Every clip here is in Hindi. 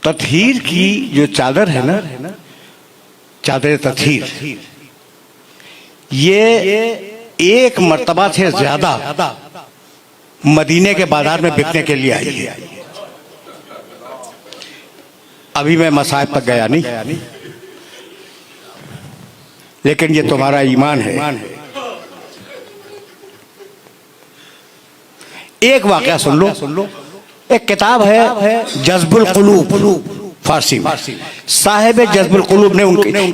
तत्हीर की जो चादर है ना, चादर तत्हीर, ये एक मर्तबा से ज्यादा मदीने के बाजार में बिकने के लिए आई है। अभी मैं मसाहिब तक गया नहीं, लेकिन ये तुम्हारा ईमान है। एक वाकया सुन लो। एक किताब है जज्बुल कुलूब, फारसी में। साहिब जज्बुल कुलूब ने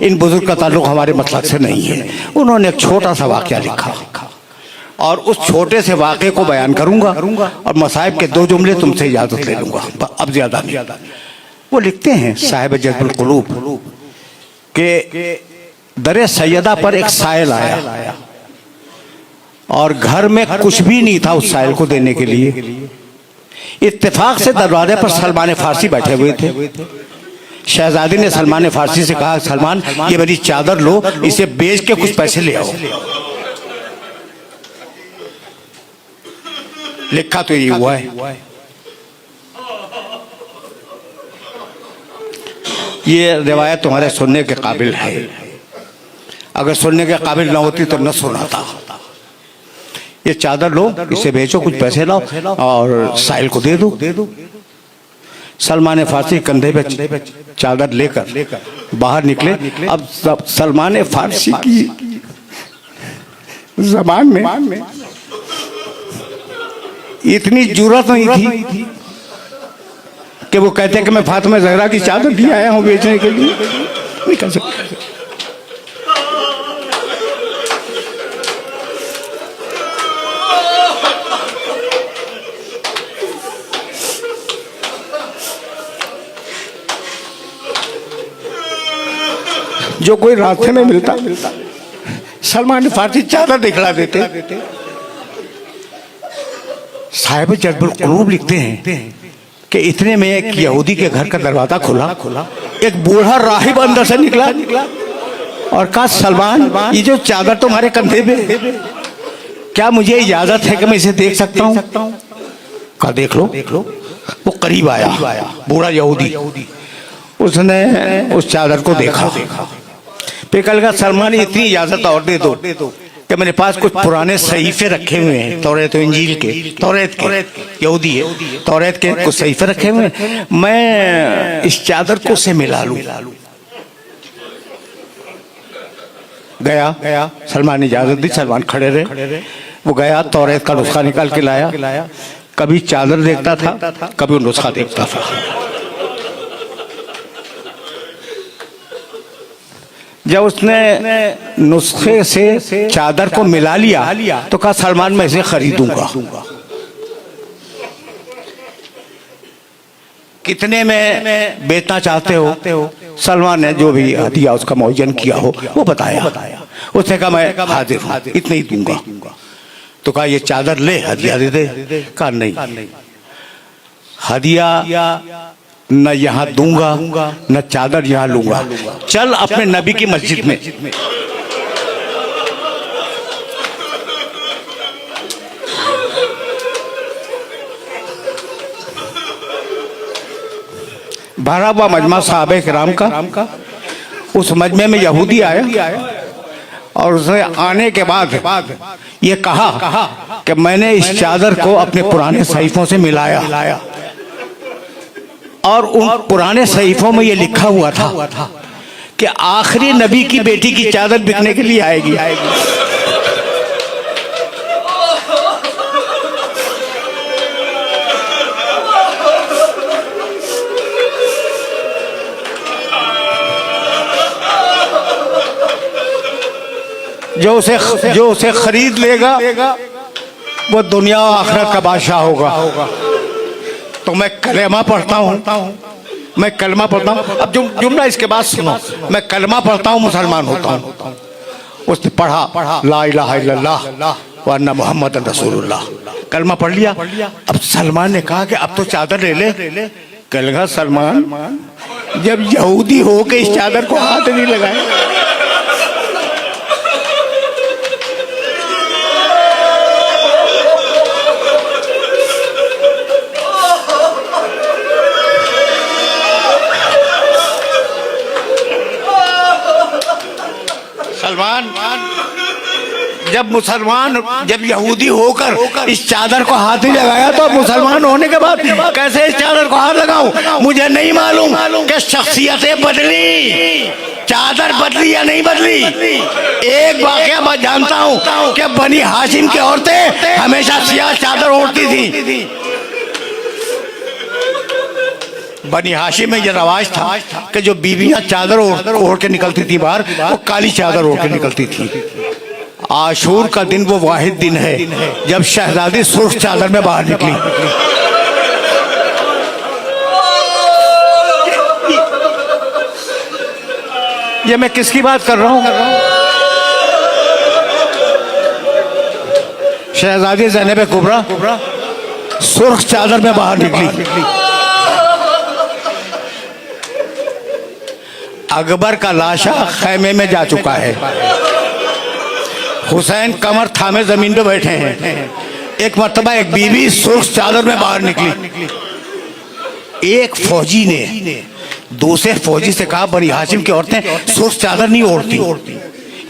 इन बुजुर्ग का ताल्लुक हमारे मसलक से नहीं है। उन्होंने एक छोटा सा वाकया लिखा और उस छोटे से वाकये को बयान करूंगा और मसाहिब के 2 जुमले तुमसे इजाजत ले लूंगा, अब ज्यादा नहीं। वो लिखते हैं साहिब जज्बुल कुलूब के दरे सैयदा पर एक साइल आया और घर में कुछ भी नहीं था उस साइल को देने के लिए। इत्तेफाक से दरवाजे पर सलमान फारसी बैठे हुए थे। शहजादी ने सलमान फारसी से कहा, सलमान ये मेरी चादर लो, इसे बेच के कुछ पैसे ले आओ। लिखा तो ये हुआ है। ये रिवायत तुम्हारे सुनने के काबिल है। अगर सुनने के काबिल ना होती तो न सुनाता। ये चादर लो, इसे बेचो, कुछ पैसे लाओ और साहिल को दे दो। सलमान फारसी कंधे पे चादर लेकर बाहर निकले। अब सलमान फारसी की जबान में इतनी जुर्रत नहीं थी कि वो कहते हैं कि मैं फातिमा ज़हरा की चादर भी आया हूं बेचने के लिए। नहीं कर सकते। जो कोई रास्ते में मिलता सलमान फारसी चादर दिखला देते। साहिब जज्बुल कुलूब लिखते हैं कि इतने में एक यहूदी के घर का दरवाजा खुला। एक बूढ़ा राहिब अंदर से निकला और कहा, सलमान ये जो चादर तुम्हारे कंधे पे, क्या मुझे इजाजत है कि मैं इसे देख सकता हूँ? कहा देख लो। वो करीब आया बूढ़ा यहूदी, उसने उस चादर को देखा। फिर कहा, सलमान इतनी इजाजत और दे दो कि मेरे पास कुछ पुराने सहीफे रखे हुए हैं, तौरात और इंजील के, तौरात के यहूदी है, तौरात के कुछ सहीफे रखे हुए हैं, मैं इस चादर को से मिला लूं। गया सलमान ने इजाजत दी। सलमान खड़े रहे। वो गया, तौरात का नुस्खा निकाल के लाया। कभी चादर देखता था, कभी नुस्खा देखता था। जब उसने नुस्खे से चादर को मिला लिया तो कहा, सलमान मैं इसे खरीदूंगा। कितने में बेचना चाहते हो? सलमान ने जो भी हदिया उसका मुआयन किया हो वो बताया। उसने कहा मैं हाजिर हूं, इतने ही दूंगा। तो कहा ये चादर ले, हदिया दे दे। कहा नहीं, हदिया न यहाँ दूंगा न चादर यहाँ लूंगा। चल अपने नबी की मस्जिद में। भरा हुआ मजमा साहबे किराम का। उस मजमे में यहूदी आया और उसने आने के बाद ये कहा कि मैंने इस चादर को अपने पुराने सहीफों से मिलाया और उन पुराने सहीफों में ये लिखा हुआ था कि आखिरी नबी की बेटी की चादर बिकने के लिए आएगी। जो उसे खरीद लेगा वो दुनिया और आखिरत का बादशाह होगा। तो मैं कलमा पढ़ता हूँ, मैं कलमा पढ़ता हूँ। अब जुमला इसके बाद सुनो, मैं कलमा पढ़ता हूँ, मुसलमान होता हूँ। उसने पढ़ा ला इलाहा इल्लल्लाह व अन्ना मुहम्मदन रसूलुल्लाह, कलमा पढ़ लिया। अब सलमान ने कहा कि अब तो चादर ले ले। कहा सलमान जब यहूदी हो के इस चादर को हाथ नहीं लगाए। जब मुसलमान, जब यहूदी होकर इस चादर को हाथ नहीं लगाया तो मुसलमान होने के बाद कैसे इस चादर को हाथ लगाऊं? मुझे नहीं मालूम कि शख्सियतें बदली, चादर बदली या नहीं बदली। एक वाकया मैं जानता हूं कि बनी हाशिम की औरतें हमेशा सियाह चादर ओढ़ती थी। बनी हाशिम में यह रवाज था कि जो बीवियां चादर ओढ़ के निकलती थी बाहर, वो काली चादर ओढ़ के निकलती थी। आशूर का दिन वो वाहिद दिन है जब शहजादी सुर्ख चादर में बाहर निकली। ये मैं किसकी बात कर रहा हूं? शहजादी ज़ैनब कुबरा सुर्ख चादर में बाहर निकली। अकबर का लाशा खैमे में जा चुका है। हुसैन कमर थामे जमीन पे बैठे हैं। एक मर्तबा एक बीवी सुर्ख चादर में बाहर निकली। एक फौजी ने दूसरे फौजी से कहा, बनी हाशिम की औरतें सुर्ख चादर नहीं ओढ़ती,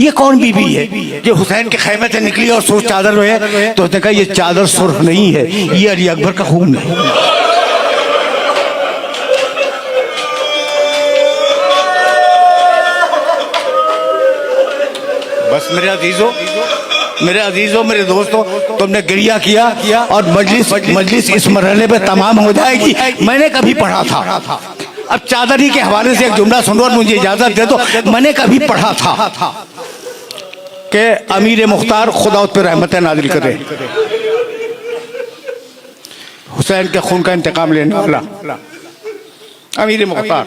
ये कौन बीवी है जो हुसैन के खैमे से निकली और सुर्ख चादर में है? तो उसने कहा, ये चादर सुर्ख नहीं है, ये अली अकबर का खून है। बस मेरे अजीजों, मेरे दोस्तों, तुमने गिरिया किया और मजलिस इस मरहले पे तमाम हो जाएगी। मैंने कभी पढ़ा था, अब चादरी के हवाले से एक जुमला सुनो और मुझे इजाजत दे दो। मैंने कभी पढ़ा था कि अमीर मुख्तार खुदा उस पर रहमत नाजिल करे, हुसैन के खून का इंतकाम लेने वाला अमीर मुख्तार,